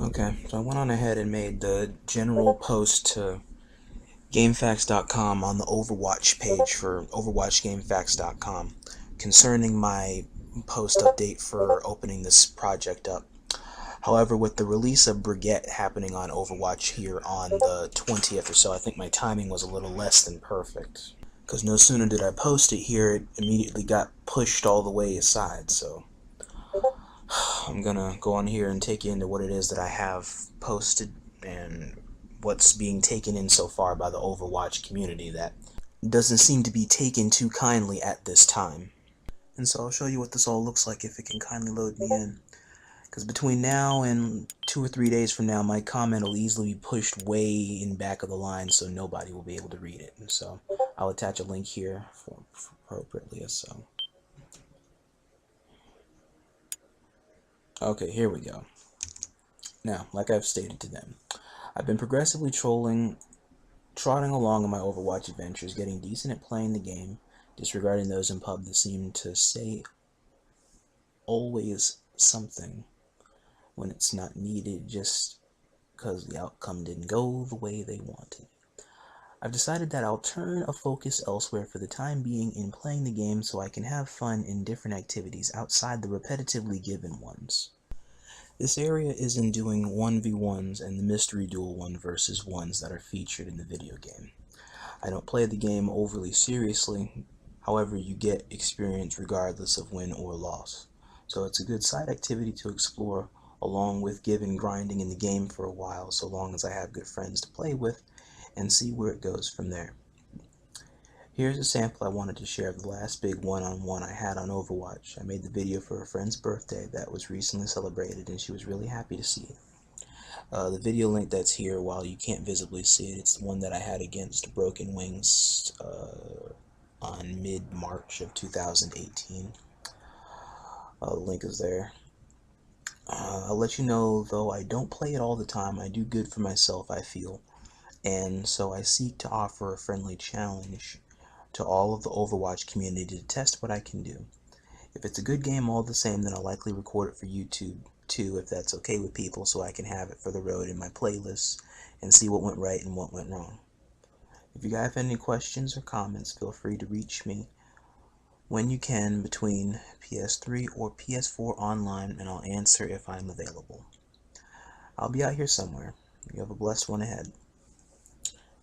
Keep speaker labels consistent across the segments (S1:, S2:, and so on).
S1: Okay, so I went on ahead and made the general post to gfaqs.com on the Overwatch page for overwatchgamefacts.com concerning my post update for opening this project up. However, with the release of Brigette happening on Overwatch here on the 20th or so, I think my timing was a little less than perfect. Because no sooner did I post it here, it immediately got pushed all the way aside, so I'm gonna go on here and take you into what it is that I have posted and what's being taken in so far by the Overwatch community that doesn't seem to be taken too kindly at this time. And so I'll show you what this all looks like if it can kindly load me in. Because between now and 2 or 3 days from now, my comment will easily be pushed way in back of the line so nobody will be able to read it. And so I'll attach a link here for appropriately so. Okay, here we go. Now, like I've stated to them, I've been progressively trotting along in my Overwatch adventures, getting decent at playing the game, disregarding those in pub that seem to say always something when it's not needed just because the outcome didn't go the way they wanted. I've decided that I'll turn a focus elsewhere for the time being in playing the game so I can have fun in different activities outside the repetitively given ones. This area is in doing 1v1s and the mystery duel 1 versus 1s that are featured in the video game. I don't play the game overly seriously, however you get experience regardless of win or loss. So it's a good side activity to explore along with giving grinding in the game for a while so long as I have good friends to play with and see where it goes from there. Here's a sample I wanted to share of the last big one-on-one I had on Overwatch. I made the video for a friend's birthday that was recently celebrated and she was really happy to see it. The video link that's here, while you can't visibly see it, it's the one that I had against Broken Wings on mid-March of 2018. The link is there. I'll let you know, though I don't play it all the time, I do good for myself, I feel. And so I seek to offer a friendly challenge to all of the Overwatch community to test what I can do. If it's a good game all the same, then I'll likely record it for YouTube too, if that's okay with people, so I can have it for the road in my playlists and see what went right and what went wrong. If you guys have any questions or comments, feel free to reach me when you can between PS3 or PS4 online, and I'll answer if I'm available. I'll be out here somewhere. You have a blessed one ahead.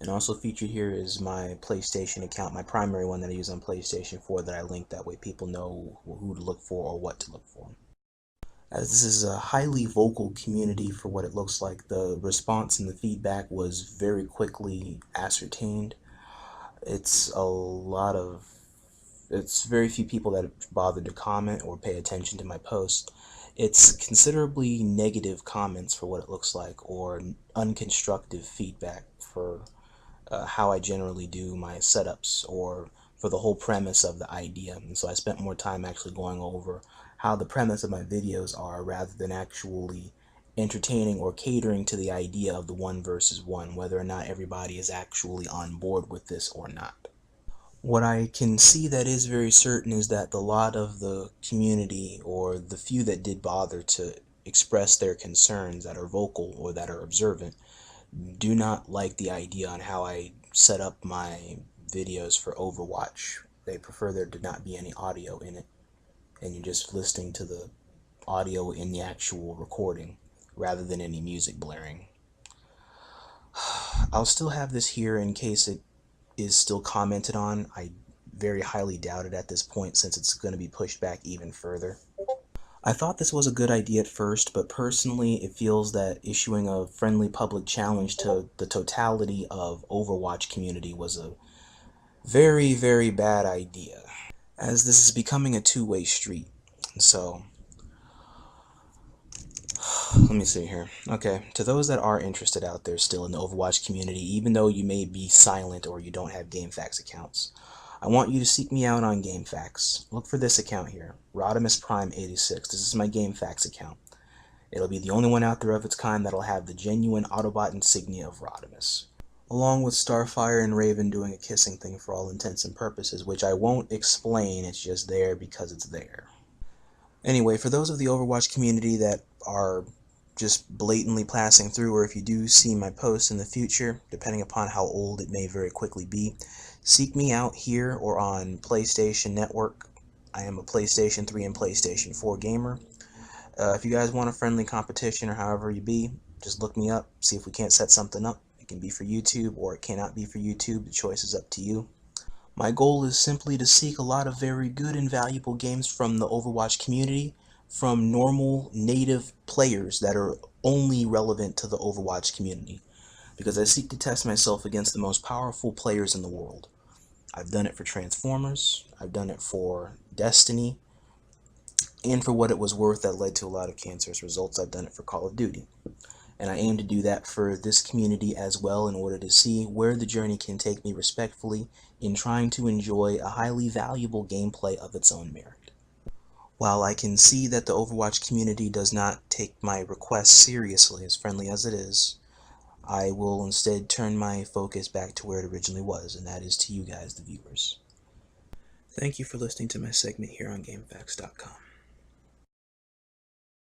S1: And also featured here is my PlayStation account, my primary one that I use on PlayStation 4 that I link, that way people know who to look for or what to look for. As this is a highly vocal community for what it looks like, the response and the feedback was very quickly ascertained. It's very few people that have bothered to comment or pay attention to my post. It's considerably negative comments for what it looks like, or unconstructive feedback for how I generally do my setups, or for the whole premise of the idea. And so I spent more time actually going over how the premise of my videos are, rather than actually entertaining or catering to the idea of the 1 versus 1, whether or not everybody is actually on board with this or not. What I can see that is very certain is that the lot of the community, or the few that did bother to express their concerns, that are vocal or that are observant, do not like the idea on how I set up my videos for Overwatch. They prefer there to not be any audio in it, and you're just listening to the audio in the actual recording rather than any music blaring. I'll still have this here in case it is still commented on. I very highly doubt it at this point, since it's going to be pushed back even further. I thought this was a good idea at first, but personally it feels that issuing a friendly public challenge to the totality of Overwatch community was a very, very bad idea, as this is becoming a two-way street. So, let me see here. Okay, to those that are interested out there still in the Overwatch community, even though you may be silent or you don't have GameFAQs accounts, I want you to seek me out on GameFAQs. Look for this account here, Rodimus Prime 86. This is my GameFAQs account. It'll be the only one out there of its kind that'll have the genuine Autobot insignia of Rodimus, along with Starfire and Raven doing a kissing thing for all intents and purposes, which I won't explain, it's just there because it's there. Anyway, for those of the Overwatch community that are just blatantly passing through, or if you do see my posts in the future, depending upon how old it may very quickly be, seek me out here or on PlayStation Network. I am a PlayStation 3 and PlayStation 4 gamer. If you guys want a friendly competition or however you be, just look me up, see if we can't set something up. It can be for YouTube or it cannot be for YouTube. The choice is up to you. My goal is simply to seek a lot of very good and valuable games from the Overwatch community, from normal native players that are only relevant to the Overwatch community, because I seek to test myself against the most powerful players in the world. I've done it for Transformers, I've done it for Destiny, and for what it was worth that led to a lot of cancerous results, I've done it for Call of Duty. And I aim to do that for this community as well, in order to see where the journey can take me respectfully in trying to enjoy a highly valuable gameplay of its own merit. While I can see that the Overwatch community does not take my requests seriously, as friendly as it is, I will instead turn my focus back to where it originally was, and that is to you guys, the viewers. Thank you for listening to my segment here on gfaqs.com.